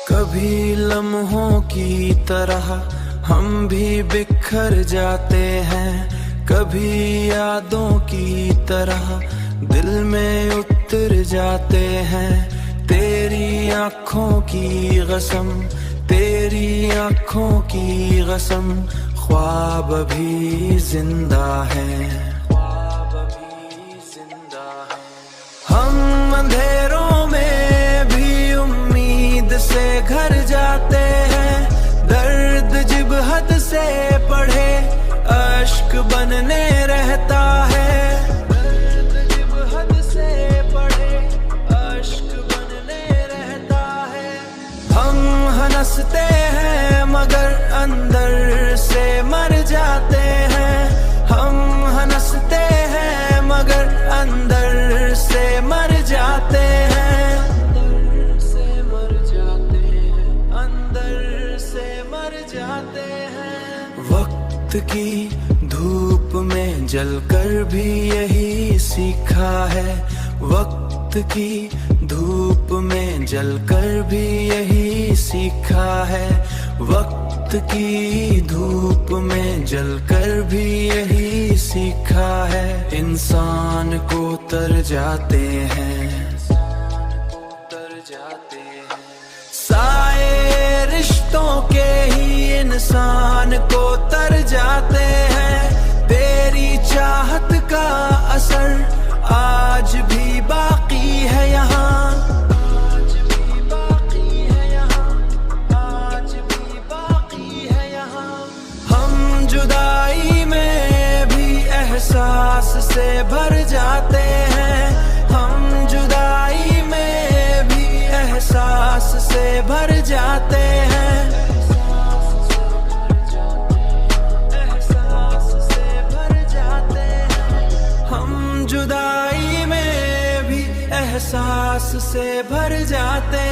कभी लम्हों की तरह हम भी बिखर जाते हैं, कभी यादों की तरह दिल में उतर जाते हैं। तेरी आँखों की कसम, तेरी आँखों की कसम, ख्वाब अभी जिंदा है, ख्वाब अभी जिंदा है। हम अंधेरों में भी उम्मीद से घर जाते हैं, दर्द जिब हद से पढ़े अश्क बनने रहता है, दर्द जिब हद से पढ़े अश्क बनने रहता है। हम हंसते हैं मगर अंदर से मर जाते हैं, हम हंसते हैं मगर अंदर से मर जाते हैं, अंदर से मर जाते हैं, अंदर से मर जाते हैं। वक्त की धूप में जलकर भी यही सीखा है, वक्त की धूप में जलकर भी यही सीखा है, वक्त की धूप में जलकर भी यही सीखा है। इंसान को तर जाते हैं, तर जाते हैं, साए रिश्तों के ही इंसान को तर जाते हैं। तेरी चाहत का असर आज भी बाकी है यहाँ, आज भी बाकी है यहाँ, आज भी बाकी है यहाँ। हम जुदाई में भी एहसास से भर जाते हैं, हम जुदाई में भी एहसास से भर जाते हैं, एहसास से भर जाते हैं। हम जुदाई में भी एहसास से भर जाते